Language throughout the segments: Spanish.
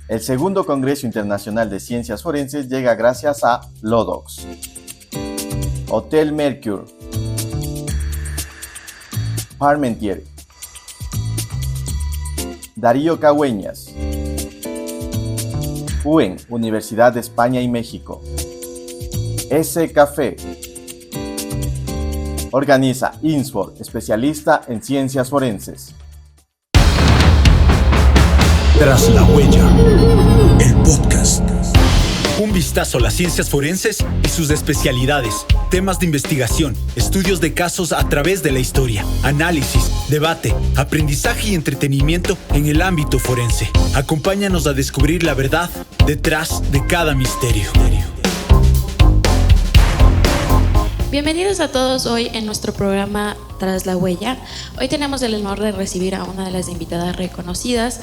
El segundo Congreso Internacional de Ciencias Forenses llega gracias a Lodox, Hotel Mercure, Parmentier, Darío Cagüeñas, UEN, Universidad de España y México, S Café. Organiza INSFOR, especialista en ciencias forenses. Tras la huella, el podcast. Un vistazo a las ciencias forenses y sus especialidades, temas de investigación, estudios de casos a través de la historia, análisis, debate, aprendizaje y entretenimiento en el ámbito forense. Acompáñanos a descubrir la verdad detrás de cada misterio. Bienvenidos a todos hoy en nuestro programa Tras la Huella. Hoy tenemos el honor de recibir a una de las invitadas reconocidas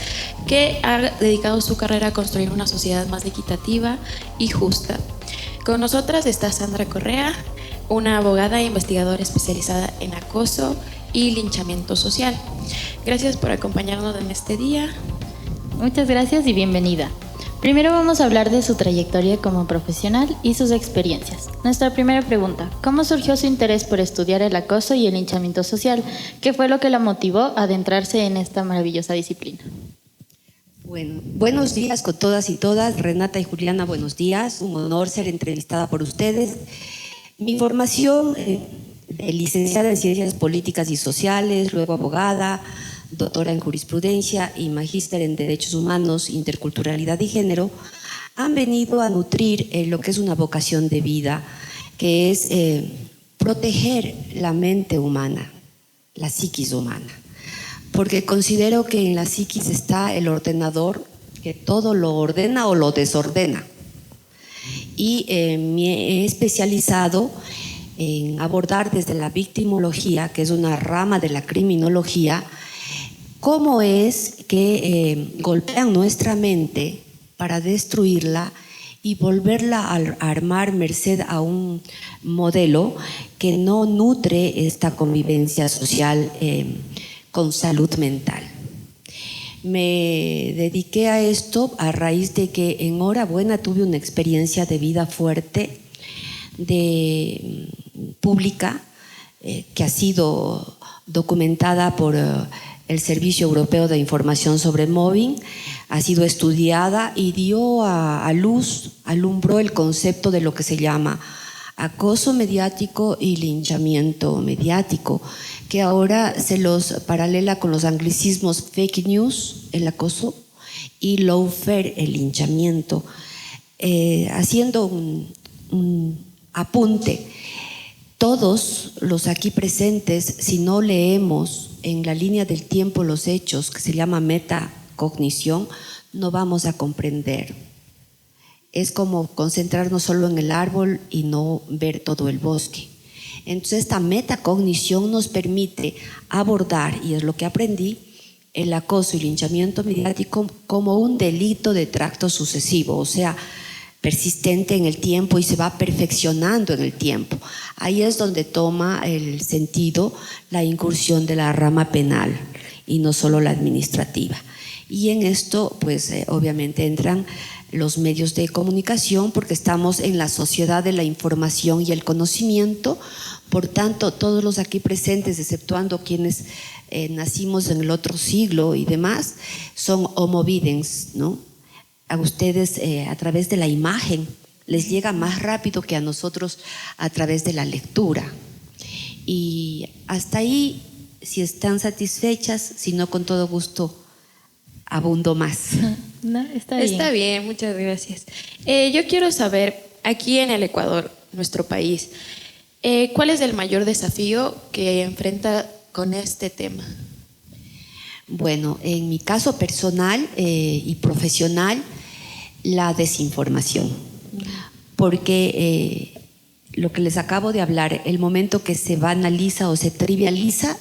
que ha dedicado su carrera a construir una sociedad más equitativa y justa. Con nosotras está Sandra Correa, una abogada e investigadora especializada en acoso y linchamiento social. Gracias por acompañarnos en este día. Muchas gracias y bienvenida. Primero vamos a hablar de su trayectoria como profesional y sus experiencias. Nuestra primera pregunta: ¿cómo surgió su interés por estudiar el acoso y el linchamiento social? ¿Qué fue lo que la motivó a adentrarse en esta maravillosa disciplina? Bueno, buenos días con todas y todas. Renata y Juliana, buenos días. Un honor ser entrevistada por ustedes. Mi formación de licenciada en Ciencias Políticas y Sociales, luego abogada, doctora en jurisprudencia y magíster en Derechos Humanos, Interculturalidad y Género, han venido a nutrir lo que es una vocación de vida, que es proteger la mente humana, la psiquis humana. Porque considero que en la psiquis está el ordenador que todo lo ordena o lo desordena. Y me he especializado en abordar desde la victimología, que es una rama de la criminología, cómo es que golpean nuestra mente para destruirla y volverla a armar merced a un modelo que no nutre esta convivencia social con salud mental. Me dediqué a esto a raíz de que en Hora Buena tuve una experiencia de vida fuerte, pública, que ha sido documentada por el Servicio Europeo de Información sobre Mobbing, ha sido estudiada y dio a luz, alumbró el concepto de lo que se llama acoso mediático y linchamiento mediático, que ahora se los paralela con los anglicismos fake news, el acoso, y lawfare, el linchamiento. Haciendo un apunte, todos los aquí presentes, si no leemos en la línea del tiempo los hechos, que se llama metacognición, no vamos a comprender. Es como concentrarnos solo en el árbol y no ver todo el bosque. Entonces esta metacognición nos permite abordar, y es lo que aprendí, el acoso y linchamiento mediático como un delito de tracto sucesivo, o sea, persistente en el tiempo y se va perfeccionando en el tiempo. Ahí es donde toma el sentido la incursión de la rama penal y no solo la administrativa. Y en esto, pues obviamente entran los medios de comunicación, porque estamos en la sociedad de la información y el conocimiento. Por tanto, todos los aquí presentes, exceptuando quienes nacimos en el otro siglo y demás, son homo videns, ¿no? A ustedes a través de la imagen les llega más rápido que a nosotros a través de la lectura. Y hasta ahí, si están satisfechas, si no, con todo gusto abundo más. No, está bien. Está bien, muchas gracias. Yo quiero saber, aquí en el Ecuador, nuestro país, ¿cuál es el mayor desafío que enfrenta con este tema? Bueno, en mi caso personal y profesional, la desinformación. Porque lo que les acabo de hablar, el momento que se banaliza o se trivializa,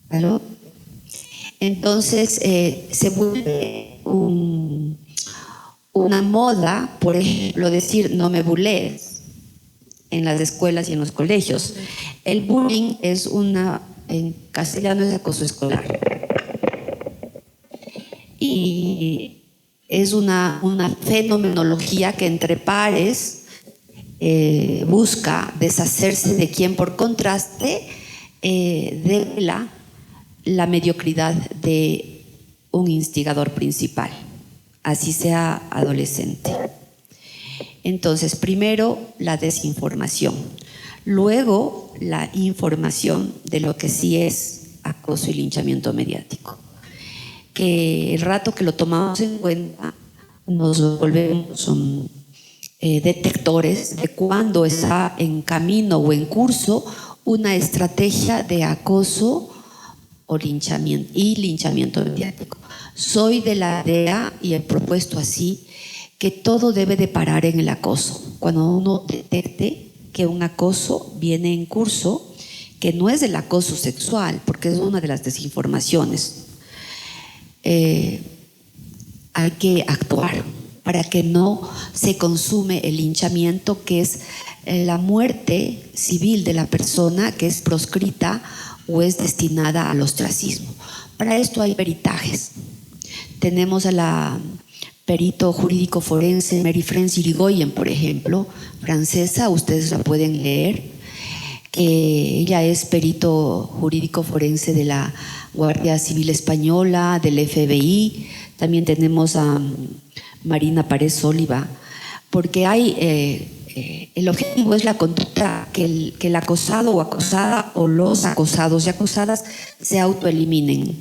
¿Aló? Entonces se vuelve una moda, por ejemplo, decir no me bulees en las escuelas y en los colegios. El bullying es una en castellano es acoso escolar. Y es una fenomenología que entre pares busca deshacerse de quien por contraste devela la mediocridad de un instigador principal, así sea adolescente. Entonces, primero la desinformación, luego la información de lo que sí es acoso y linchamiento mediático. Que el rato que lo tomamos en cuenta nos volvemos detectores de cuando está en camino o en curso una estrategia de acoso o linchamiento mediático. Soy de la idea, y he propuesto así, que todo debe de parar en el acoso. Cuando uno detecte que un acoso viene en curso, que no es el acoso sexual, porque es una de las desinformaciones, hay que actuar para que no se consume el linchamiento, que es la muerte civil de la persona que es proscrita o es destinada al ostracismo. Para esto hay peritajes. Tenemos a la perito jurídico forense Marie-France Irigoyen, por ejemplo, francesa, ustedes la pueden leer, que ella es perito jurídico forense de la Guardia Civil Española, del FBI. También tenemos a Marina Párez Oliva, porque hay el objetivo es la conducta que el acosado o acosada o los acosados y acosadas se autoeliminen,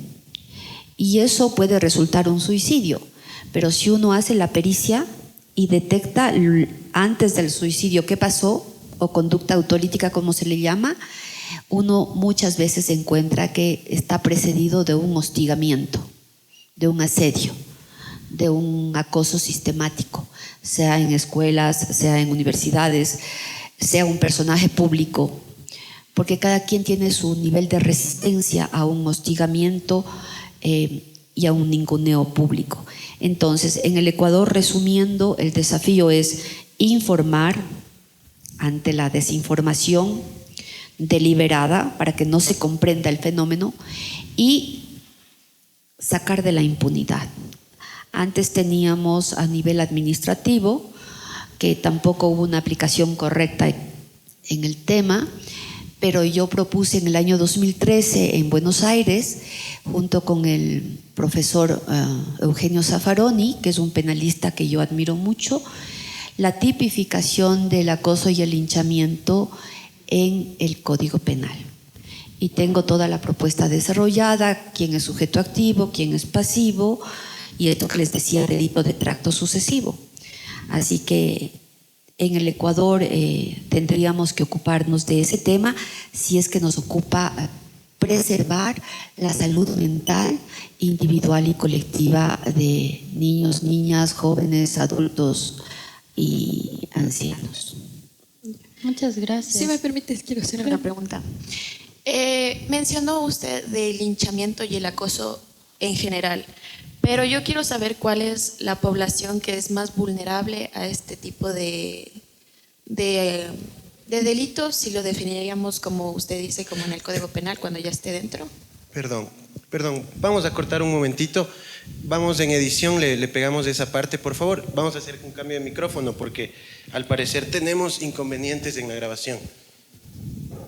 y eso puede resultar un suicidio. Pero si uno hace la pericia y detecta antes del suicidio qué pasó, o conducta autolítica como se le llama, uno muchas veces encuentra que está precedido de un hostigamiento, de un asedio, de un acoso sistemático, sea en escuelas, sea en universidades, sea un personaje público, porque cada quien tiene su nivel de resistencia a un hostigamiento y a un ninguneo público. Entonces, en el Ecuador, resumiendo, el desafío es informar ante la desinformación deliberada para que no se comprenda el fenómeno y sacar de la impunidad. Antes teníamos a nivel administrativo, que tampoco hubo una aplicación correcta en el tema, pero yo propuse en el año 2013 en Buenos Aires, junto con el profesor Eugenio Zaffaroni, que es un penalista que yo admiro mucho, la tipificación del acoso y el linchamiento en el Código Penal. Y tengo toda la propuesta desarrollada, quién es sujeto activo, quién es pasivo, y esto que les decía, delito de tracto sucesivo. Así que en el Ecuador tendríamos que ocuparnos de ese tema si es que nos ocupa preservar la salud mental individual y colectiva de niños, niñas, jóvenes, adultos y ancianos. Muchas gracias. Si me permites, quiero hacer una pregunta. Mencionó usted del linchamiento y el acoso en general, pero yo quiero saber cuál es la población que es más vulnerable a este tipo de delitos, si lo definiríamos como usted dice, como en el Código Penal, cuando ya esté dentro. Perdón, vamos a cortar un momentito. Vamos en edición, le pegamos esa parte, por favor. Vamos a hacer un cambio de micrófono porque al parecer tenemos inconvenientes en la grabación.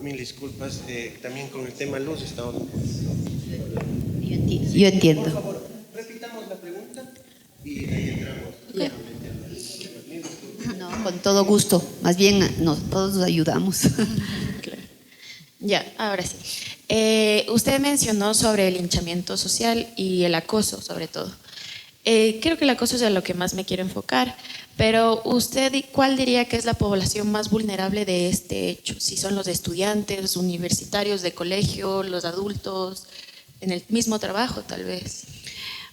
Mil disculpas, también con el tema luz estamos. Yo entiendo. Por favor, repitamos la pregunta y ahí entramos. Yeah. No, con todo gusto. Más bien, todos nos ayudamos. Claro. Ya, ahora sí. Usted mencionó sobre el linchamiento social y el acoso, sobre todo. Creo que el acoso es a lo que más me quiero enfocar, pero usted, ¿cuál diría que es la población más vulnerable de este hecho? Si son los estudiantes, universitarios de colegio, los adultos, en el mismo trabajo tal vez.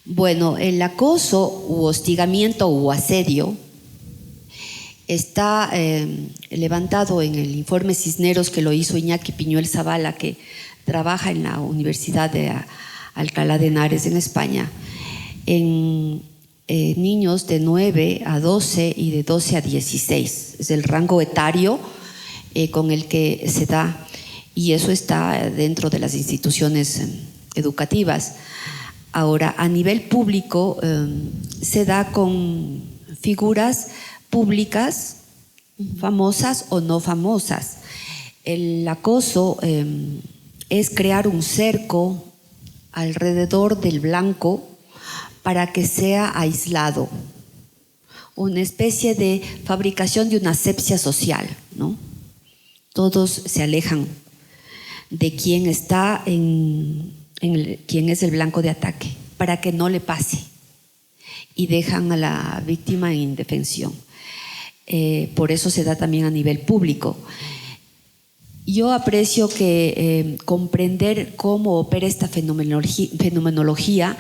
Bueno, el acoso u hostigamiento u asedio está levantado en el informe Cisneros, que lo hizo Iñaki Piñuel Zavala, que trabaja en la Universidad de Alcalá de Henares en España, en niños de 9 a 12 y de 12 a 16. Es el rango etario con el que se da. y eso está dentro de las instituciones educativas. Ahora, a nivel público, se da con figuras públicas, famosas o no famosas. El acoso es crear un cerco alrededor del blanco para que sea aislado, una especie de fabricación de una asepsia social, ¿no? Todos se alejan de quien está quien es el blanco de ataque, para que no le pase, y dejan a la víctima en indefensión. Por eso se da también a nivel público. Yo aprecio que comprender cómo opera esta fenomenología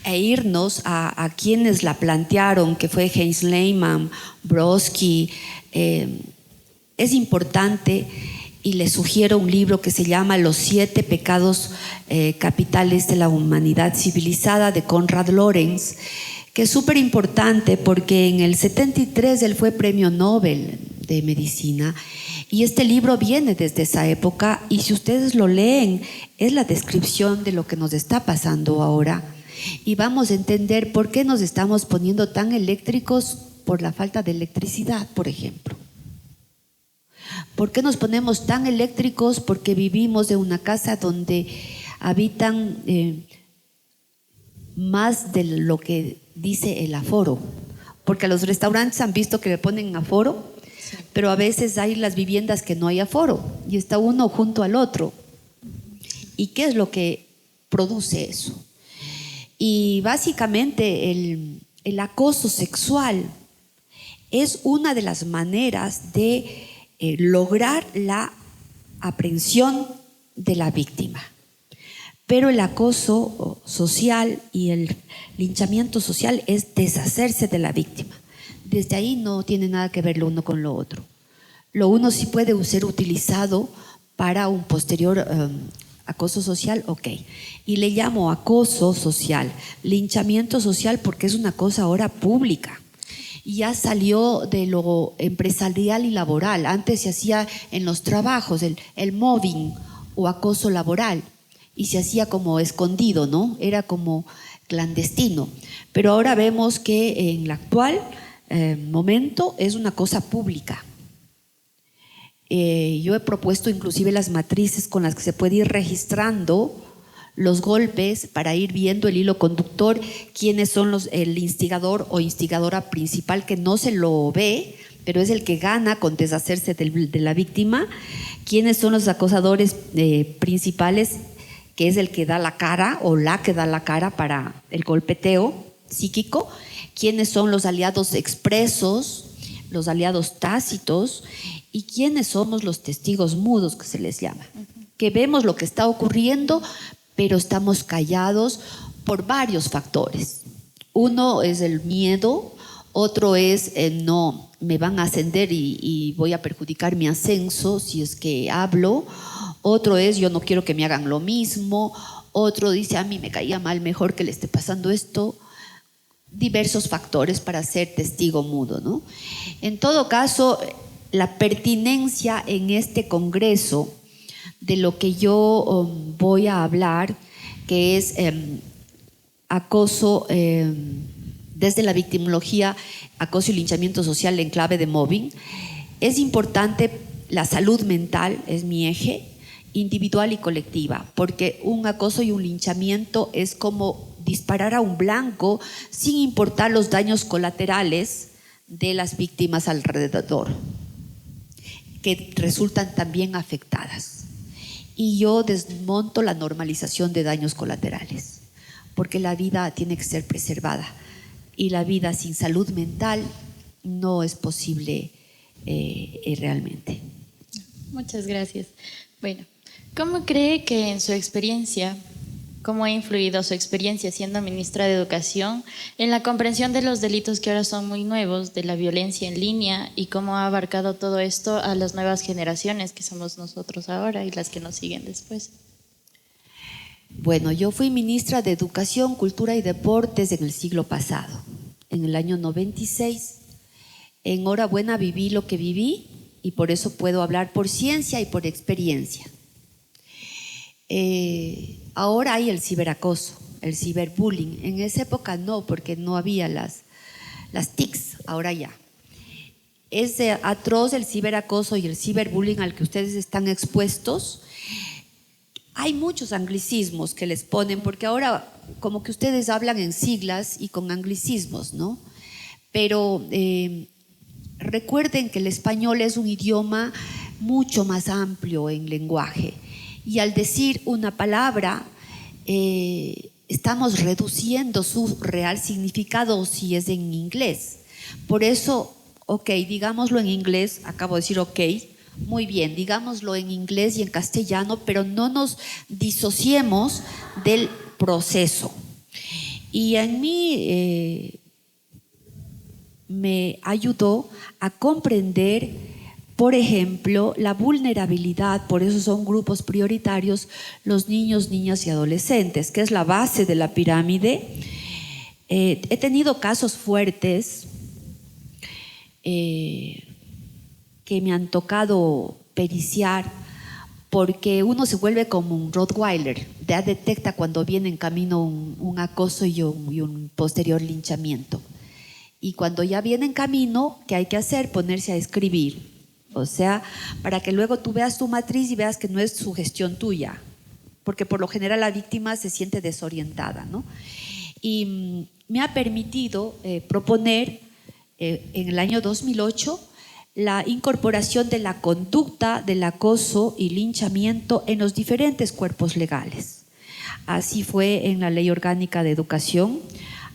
e irnos a quienes la plantearon, que fue Heinz Lehmann, Brodsky, es importante, y les sugiero un libro que se llama Los 7 pecados capitales de la humanidad civilizada, de Konrad Lorenz, que es súper importante porque en el 73 él fue premio Nobel de Medicina, y este libro viene desde esa época, y si ustedes lo leen es la descripción de lo que nos está pasando ahora, y vamos a entender por qué nos estamos poniendo tan eléctricos por la falta de electricidad, por ejemplo. ¿Por qué nos ponemos tan eléctricos? Porque vivimos en una casa donde habitan más de lo que dice el aforo, porque a los restaurantes han visto que le ponen aforo, pero a veces hay las viviendas que no hay aforo y está uno junto al otro. ¿Y qué es lo que produce eso? Y básicamente el acoso sexual es una de las maneras de lograr la aprehensión de la víctima. Pero el acoso social y el linchamiento social es deshacerse de la víctima. Desde ahí no tiene nada que ver lo uno con lo otro. Lo uno sí puede ser utilizado para un posterior acoso social, ok. Y le llamo acoso social, linchamiento social, porque es una cosa ahora pública. Y ya salió de lo empresarial y laboral. Antes se hacía en los trabajos el mobbing o acoso laboral, y se hacía como escondido, ¿no? Era como clandestino. Pero ahora vemos que en el actual momento es una cosa pública. Yo he propuesto inclusive las matrices con las que se puede ir registrando los golpes para ir viendo el hilo conductor, quiénes son el instigador o instigadora principal, que no se lo ve, pero es el que gana con deshacerse de la víctima, quiénes son los acosadores principales, que es el que da la cara o la que da la cara para el golpeteo psíquico, quiénes son los aliados expresos, los aliados tácitos, y quiénes somos los testigos mudos, que se les llama, que vemos lo que está ocurriendo, pero estamos callados por varios factores. Uno es el miedo, otro es no, me van a ascender y voy a perjudicar mi ascenso si es que hablo. Otro es yo no quiero que me hagan lo mismo. Otro dice a mí me caía mal, mejor que le esté pasando esto. Diversos factores para ser testigo mudo, ¿no? En todo caso, la pertinencia en este congreso de lo que yo voy a hablar, que es acoso desde la victimología, acoso y linchamiento social en clave de mobbing, es importante. La salud mental es mi eje, individual y colectiva, porque un acoso y un linchamiento es como disparar a un blanco sin importar los daños colaterales de las víctimas alrededor, que resultan también afectadas. Y yo desmonto la normalización de daños colaterales, porque la vida tiene que ser preservada, y la vida sin salud mental no es posible realmente. Muchas gracias. Bueno, ¿cómo cree que en su experiencia, cómo ha influido su experiencia siendo ministra de Educación en la comprensión de los delitos que ahora son muy nuevos, de la violencia en línea, y cómo ha abarcado todo esto a las nuevas generaciones que somos nosotros ahora y las que nos siguen después? Bueno, yo fui ministra de Educación, Cultura y Deportes en el siglo pasado, en el año 96. Enhorabuena, viví lo que viví, y por eso puedo hablar por ciencia y por experiencia. Ahora hay el ciberacoso, el ciberbullying. En esa época no, porque no había las TICs, ahora ya. Es atroz el ciberacoso y el ciberbullying al que ustedes están expuestos. Hay muchos anglicismos que les ponen, porque ahora como que ustedes hablan en siglas y con anglicismos, ¿no? Pero recuerden que el español es un idioma mucho más amplio en lenguaje, y al decir una palabra estamos reduciendo su real significado si es en inglés. Por eso, ok, digámoslo en inglés, acabo de decir ok, muy bien, digámoslo en inglés y en castellano, pero no nos disociemos del proceso. Y en mí me ayudó a comprender, por ejemplo, la vulnerabilidad. Por eso son grupos prioritarios los niños, niñas y adolescentes, que es la base de la pirámide. He tenido casos fuertes que me han tocado periciar, porque uno se vuelve como un Rottweiler, ya detecta cuando viene en camino un acoso y un posterior linchamiento. Y cuando ya viene en camino, ¿qué hay que hacer? Ponerse a escribir. O sea, para que luego tú veas tu matriz y veas que no es sugestión tuya, porque por lo general la víctima se siente desorientada, ¿no? Y me ha permitido proponer en el año 2008 la incorporación de la conducta del acoso y linchamiento en los diferentes cuerpos legales. Así fue en la Ley Orgánica de Educación,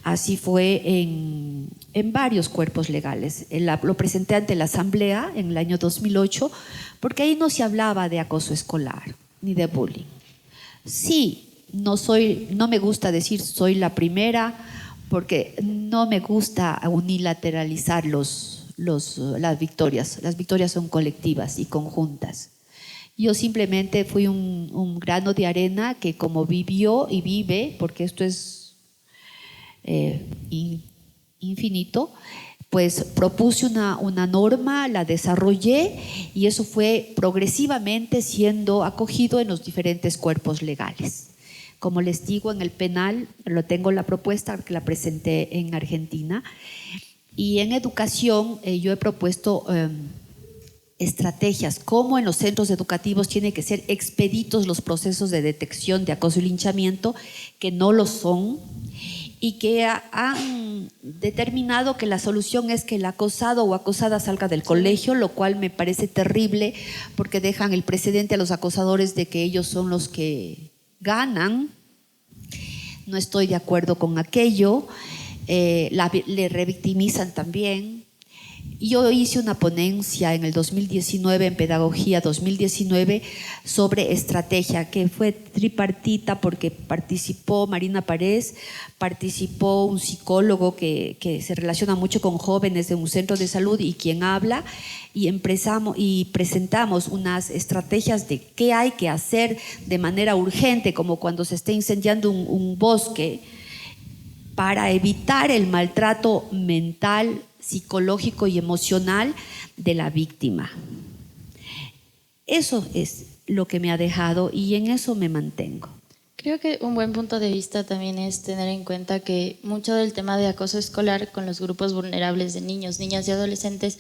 así fue en varios cuerpos legales. Lo presenté ante la Asamblea en el año 2008, porque ahí no se hablaba de acoso escolar ni de bullying. Sí, no me gusta decir soy la primera, porque no me gusta unilateralizar las victorias. Las victorias son colectivas y conjuntas. Yo simplemente fui un grano de arena que, como vivió y vive, porque esto es infinito, pues propuse una norma, la desarrollé, y eso fue progresivamente siendo acogido en los diferentes cuerpos legales. Como les digo, en el penal tengo la propuesta que la presenté en Argentina, y en educación yo he propuesto estrategias, como en los centros educativos tienen que ser expeditos los procesos de detección de acoso y linchamiento, que no lo son, y que han determinado que la solución es que el acosado o acosada salga del colegio, lo cual me parece terrible, porque dejan el precedente a los acosadores de que ellos son los que ganan. No estoy de acuerdo con aquello. Le revictimizan también. Yo hice una ponencia en el 2019, en Pedagogía 2019, sobre estrategia, que fue tripartita, porque participó Marina Párez, participó un psicólogo que se relaciona mucho con jóvenes de un centro de salud y quien habla, y presentamos unas estrategias de qué hay que hacer de manera urgente, como cuando se esté incendiando un bosque, para evitar el maltrato mental, psicológico y emocional de la víctima. Eso es lo que me ha dejado y en eso me mantengo. Creo que un buen punto de vista también es tener en cuenta que mucho del tema de acoso escolar con los grupos vulnerables de niños, niñas y adolescentes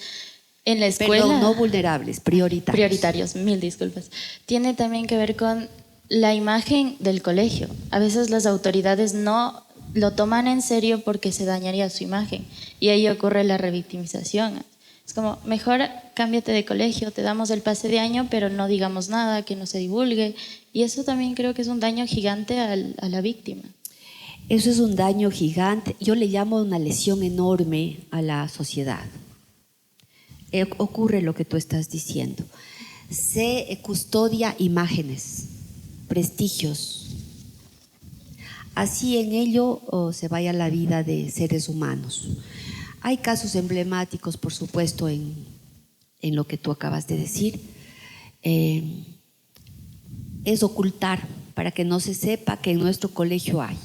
en la escuela… Perdón, no vulnerables, prioritarios. Prioritarios, mil disculpas. Tiene también que ver con la imagen del colegio. A veces las autoridades no lo toman en serio porque se dañaría su imagen, y ahí ocurre la revictimización. Es como, mejor cámbiate de colegio, te damos el pase de año, pero no digamos nada, que no se divulgue, y eso también creo que es un daño gigante a la víctima. Eso es un daño gigante, yo le llamo una lesión enorme a la sociedad. Ocurre lo que tú estás diciendo. Se custodia imágenes, prestigios. Así en ello se vaya la vida de seres humanos. Hay casos emblemáticos, por supuesto, en lo que tú acabas de decir. Es ocultar para que no se sepa que en nuestro colegio hay.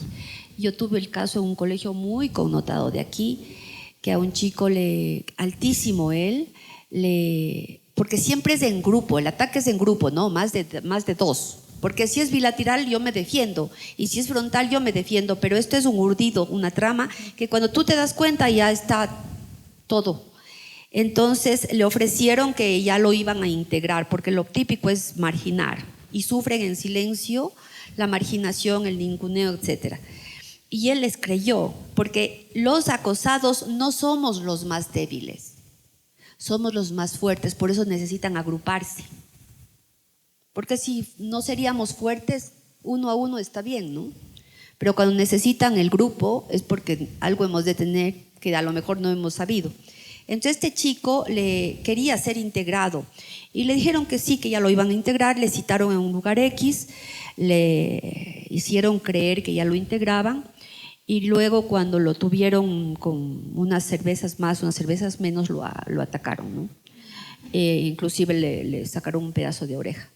Yo tuve el caso en un colegio muy connotado de aquí, que a un chico altísimo porque siempre es en grupo, el ataque es en grupo, ¿no? Más de dos. porque si es bilateral yo me defiendo y si es frontal yo me defiendo, pero esto es un urdido, una trama que cuando tú te das cuenta ya está todo. Entonces le ofrecieron que ya lo iban a integrar, porque lo típico es marginar y sufren en silencio la marginación, el ninguneo, etc. Y él les creyó, porque los acosados no somos los más débiles, somos los más fuertes, por eso necesitan agruparse. Porque si no seríamos fuertes, uno a uno está bien, ¿no? Pero cuando necesitan el grupo es porque algo hemos de tener que a lo mejor no hemos sabido. Entonces este chico le quería ser integrado y le dijeron que sí, que ya lo iban a integrar, le citaron en un lugar X, le hicieron creer que ya lo integraban y luego cuando lo tuvieron con unas cervezas más, unas cervezas menos, lo atacaron, ¿no? Inclusive le sacaron un pedazo de oreja.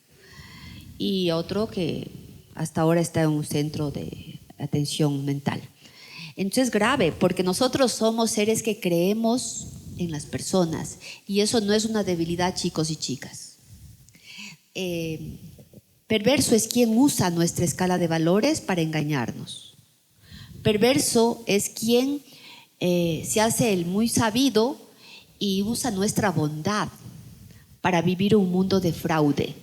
Y otro que hasta ahora está en un centro de atención mental. Entonces es grave, porque nosotros somos seres que creemos en las personas y eso no es una debilidad, chicos y chicas. Perverso es quien usa nuestra escala de valores para engañarnos. Perverso es quien se hace el muy sabido y usa nuestra bondad para vivir un mundo de fraude.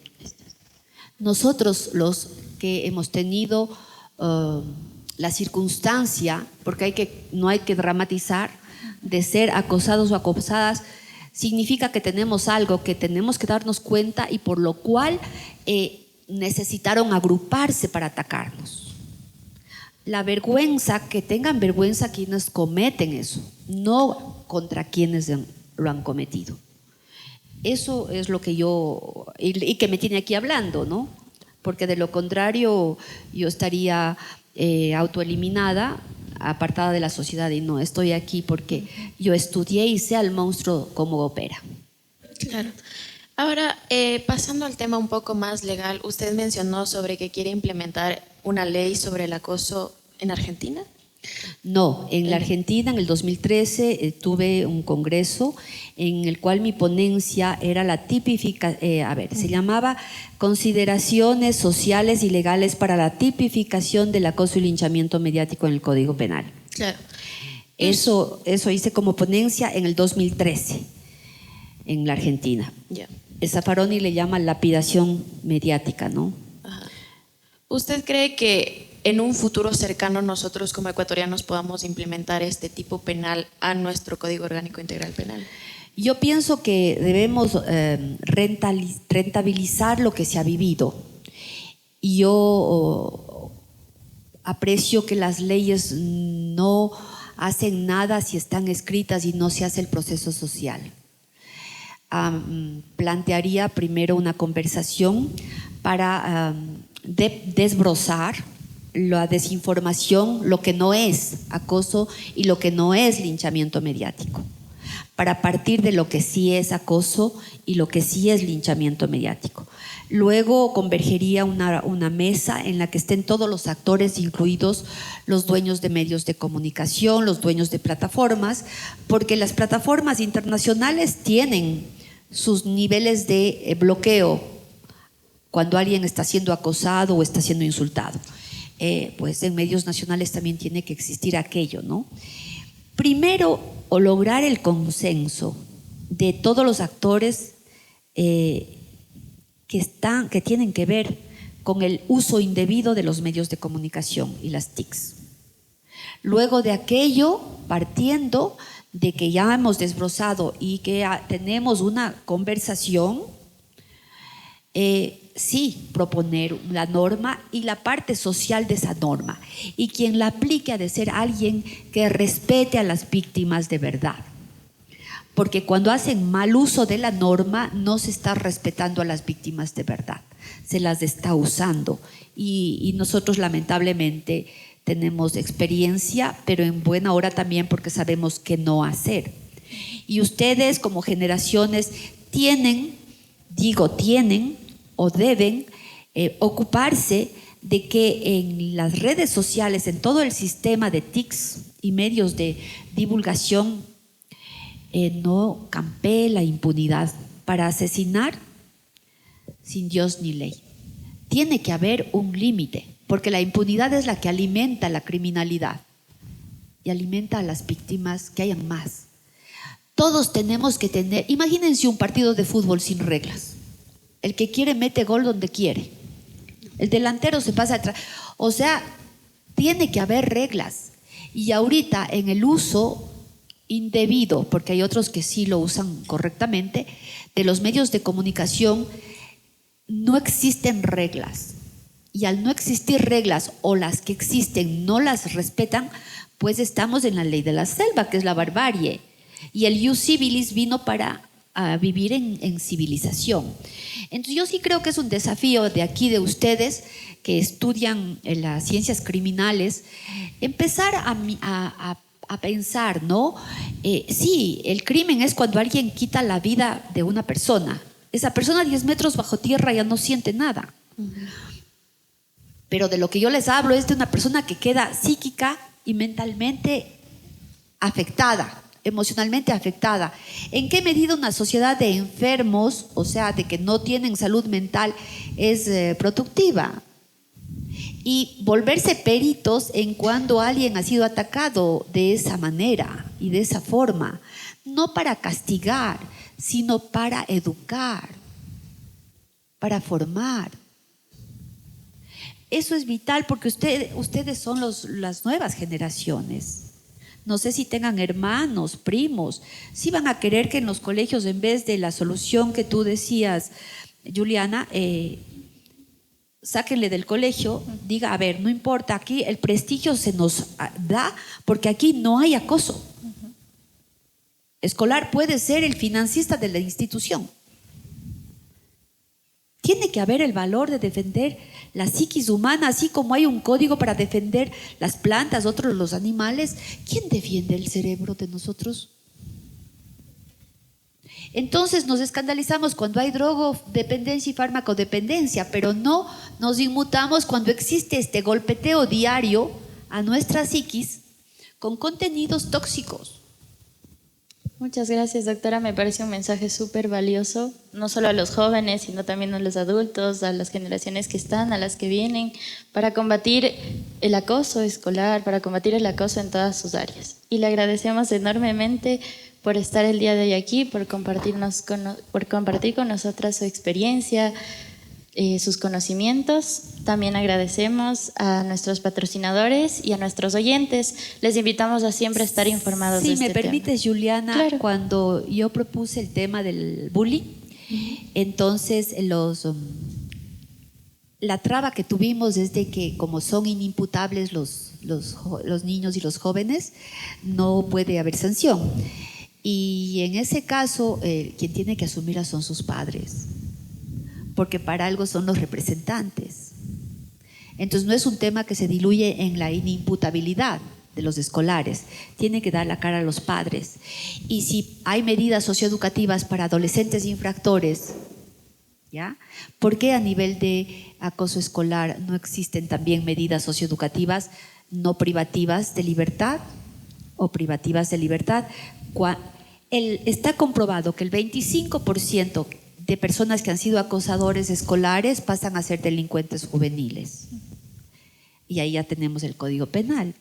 Nosotros los que hemos tenido la circunstancia, porque no hay que dramatizar, de ser acosados o acosadas, significa que tenemos algo que tenemos que darnos cuenta y por lo cual necesitaron agruparse para atacarnos. La vergüenza, que tengan vergüenza quienes cometen eso, no contra quienes lo han cometido. Eso es lo que yo, y que me tiene aquí hablando, ¿no? Porque de lo contrario yo estaría autoeliminada, apartada de la sociedad, y no, estoy aquí porque yo estudié y sé al monstruo cómo opera. Claro. Ahora, pasando al tema un poco más legal, usted mencionó sobre que quiere implementar una ley sobre el acoso en Argentina. No, en la Argentina en el 2013 tuve un congreso en el cual mi ponencia era la tipificación, se llamaba Consideraciones sociales y legales para la tipificación del acoso y linchamiento mediático en el Código Penal. Claro. Eso hice como ponencia en el 2013 en la Argentina. Yeah. Zaffaroni le llama lapidación mediática, ¿no? Ajá. ¿Usted cree que en un futuro cercano nosotros como ecuatorianos podamos implementar este tipo penal a nuestro Código Orgánico Integral Penal? Yo pienso que debemos rentabilizar lo que se ha vivido. Y yo aprecio que las leyes no hacen nada si están escritas y no se hace el proceso social. Plantearía primero una conversación para desbrozar la desinformación, lo que no es acoso y lo que no es linchamiento mediático, para partir de lo que sí es acoso y lo que sí es linchamiento mediático. Luego convergería una mesa en la que estén todos los actores, incluidos los dueños de medios de comunicación, los dueños de plataformas, porque las plataformas internacionales tienen sus niveles de bloqueo cuando alguien está siendo acosado o está siendo insultado. Pues en medios nacionales también tiene que existir aquello, ¿no? Primero, o lograr el consenso de todos los actores que tienen que ver con el uso indebido de los medios de comunicación y las TICs. Luego de aquello, partiendo de que ya hemos desbrozado y que tenemos una conversación, sí, proponer la norma y la parte social de esa norma. Y quien la aplique ha de ser alguien que respete a las víctimas de verdad. Porque cuando hacen mal uso de la norma, no se está respetando a las víctimas de verdad. Se las está usando. Y nosotros lamentablemente tenemos experiencia, pero en buena hora también porque sabemos qué no hacer. Y ustedes como generaciones tienen o deben ocuparse de que en las redes sociales, en todo el sistema de TICs y medios de divulgación, no campee la impunidad para asesinar sin Dios ni ley. tiene que haber un límite, porque la impunidad es la que alimenta la criminalidad y alimenta a las víctimas que hayan más. Todos tenemos que tener, imagínense un partido de fútbol sin reglas. El que quiere mete gol donde quiere. El delantero se pasa atrás. O sea, tiene que haber reglas. Y ahorita en el uso indebido, porque hay otros que sí lo usan correctamente, de los medios de comunicación, no existen reglas. Y al no existir reglas o las que existen no las respetan, pues estamos en la ley de la selva, que es la barbarie. Y el ius civilis vino para vivir en civilización. Entonces yo sí creo que es un desafío de aquí, de ustedes que estudian las ciencias criminales, empezar a pensar, ¿no? Sí, el crimen es cuando alguien quita la vida de una persona. Esa persona 10 metros bajo tierra ya no siente nada. Pero de lo que yo les hablo es de una persona que queda psíquica y mentalmente afectada, emocionalmente afectada. ¿En qué medida una sociedad de enfermos, o sea, de que no tienen salud mental, es productiva? Y volverse peritos en cuando alguien ha sido atacado de esa manera y de esa forma, no para castigar, sino para educar, para formar. Eso es vital porque ustedes son las nuevas generaciones. No sé si tengan hermanos, primos, si van a querer que en los colegios, en vez de la solución que tú decías, Juliana, sáquenle del colegio, diga, a ver, no importa, aquí el prestigio se nos da porque aquí no hay acoso. Escolar puede ser el financista de la institución. Tiene que haber el valor de defender la psiquis humana, así como hay un código para defender las plantas, otros los animales. ¿Quién defiende el cerebro de nosotros? Entonces nos escandalizamos cuando hay drogodependencia y farmacodependencia, pero no nos inmutamos cuando existe este golpeteo diario a nuestra psiquis con contenidos tóxicos. Muchas gracias, doctora. Me parece un mensaje súper valioso, no solo a los jóvenes, sino también a los adultos, a las generaciones que están, a las que vienen, para combatir el acoso escolar, para combatir el acoso en todas sus áreas. Y le agradecemos enormemente por estar el día de hoy aquí, por compartir con nosotras su experiencia, sus conocimientos. También agradecemos a nuestros patrocinadores y a nuestros oyentes. Les invitamos a siempre estar informados de este tema. Si me permites, Juliana, claro. Cuando yo propuse el tema del bullying, entonces la traba que tuvimos es de que como son inimputables los niños y los jóvenes, no puede haber sanción. Y en ese caso, quien tiene que asumirla son sus padres, porque para algo son los representantes. Entonces no es un tema que se diluye en la inimputabilidad de los escolares, tiene que dar la cara a los padres. Y si hay medidas socioeducativas para adolescentes infractores, ¿ya? ¿Por qué a nivel de acoso escolar no existen también medidas socioeducativas no privativas de libertad o privativas de libertad? Está comprobado que el 25% de personas que han sido acosadores escolares pasan a ser delincuentes juveniles. Y ahí ya tenemos el Código Penal.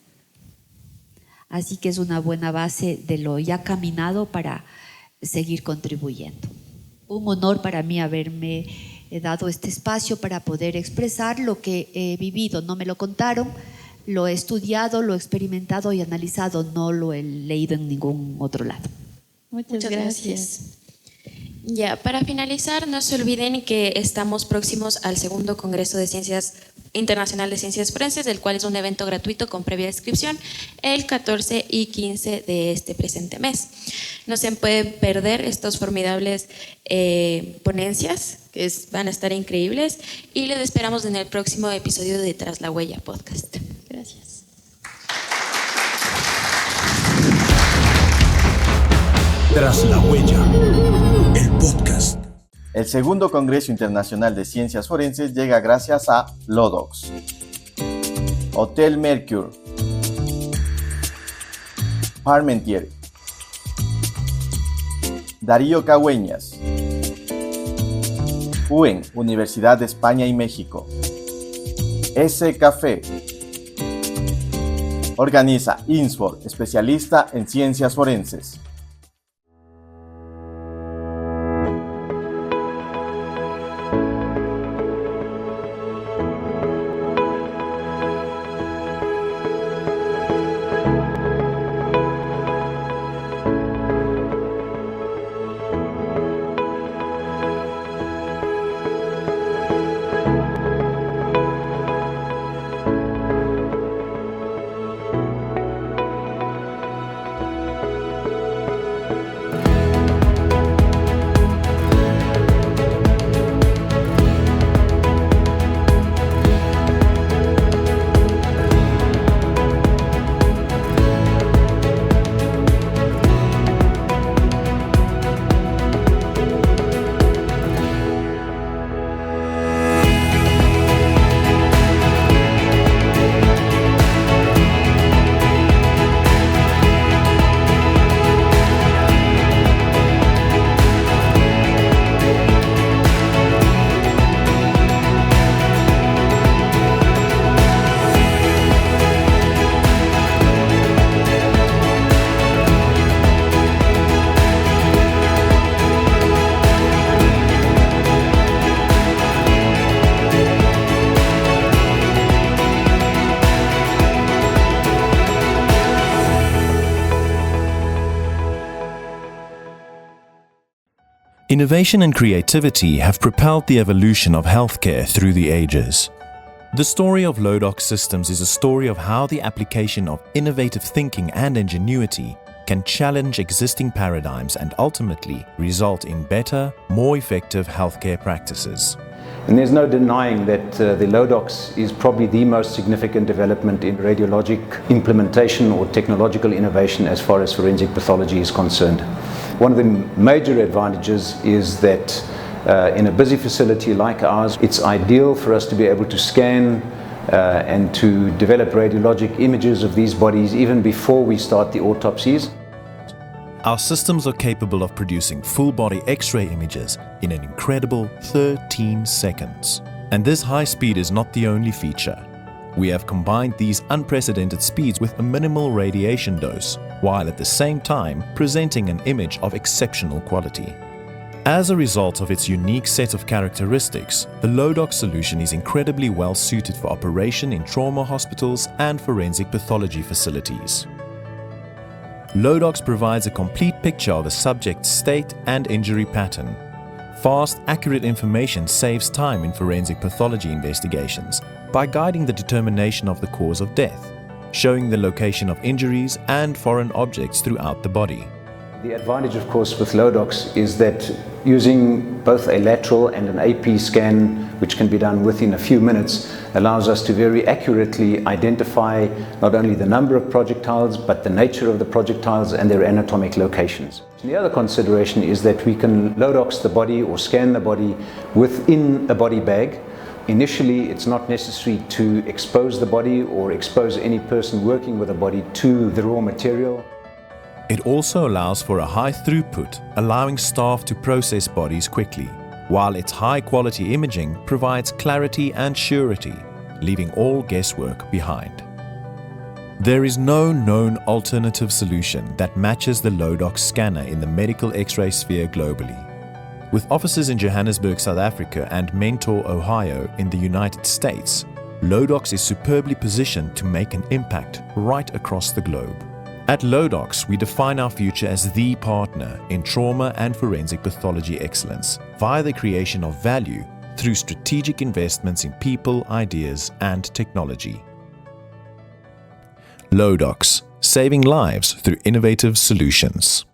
Así que es una buena base de lo ya caminado para seguir contribuyendo. Un honor para mí haberme dado este espacio para poder expresar lo que he vivido. No me lo contaron, lo he estudiado, lo he experimentado y analizado, no lo he leído en ningún otro lado. Muchas gracias. Ya, para finalizar, no se olviden que estamos próximos al segundo Congreso de Ciencias Internacional de Ciencias Forenses, el cual es un evento gratuito con previa inscripción el 14 y 15 de este presente mes. No se pueden perder estos formidables ponencias, que van a estar increíbles, y les esperamos en el próximo episodio de Tras la Huella Podcast. Gracias. Tras la Huella, el podcast. El segundo Congreso Internacional de Ciencias Forenses llega gracias a Lodox, Hotel Mercure, Parmentier, Darío Cagüeñas, UEN, Universidad de España y México. S-Café. Organiza INSFOR, especialista en ciencias forenses. Innovation and creativity have propelled the evolution of healthcare through the ages. The story of Lodox Systems is a story of how the application of innovative thinking and ingenuity can challenge existing paradigms and ultimately result in better, more effective healthcare practices. And there's no denying that the Lodox is probably the most significant development in radiologic implementation or technological innovation as far as forensic pathology is concerned. One of the major advantages is that in a busy facility like ours, it's ideal for us to be able to scan and to develop radiologic images of these bodies even before we start the autopsies. Our systems are capable of producing full-body X-ray images in an incredible 13 seconds. And this high speed is not the only feature. We have combined these unprecedented speeds with a minimal radiation dose, while at the same time presenting an image of exceptional quality. As a result of its unique set of characteristics, the Lodox solution is incredibly well suited for operation in trauma hospitals and forensic pathology facilities. Lodox provides a complete picture of a subject's state and injury pattern. Fast, accurate information saves time in forensic pathology investigations by guiding the determination of the cause of death, showing the location of injuries and foreign objects throughout the body. The advantage, of course, with Lodox is that using both a lateral and an AP scan, which can be done within a few minutes, allows us to very accurately identify not only the number of projectiles, but the nature of the projectiles and their anatomic locations. And the other consideration is that we can Lodox the body or scan the body within a body bag. Initially, it's not necessary to expose the body or expose any person working with the body to the raw material. It also allows for a high throughput, allowing staff to process bodies quickly, while its high-quality imaging provides clarity and surety, leaving all guesswork behind. There is no known alternative solution that matches the Lodox scanner in the medical X-ray sphere globally. With offices in Johannesburg, South Africa and Mentor, Ohio in the United States, Lodox is superbly positioned to make an impact right across the globe. At Lodox, we define our future as the partner in trauma and forensic pathology excellence via the creation of value through strategic investments in people, ideas, and technology. Lodox, saving lives through innovative solutions.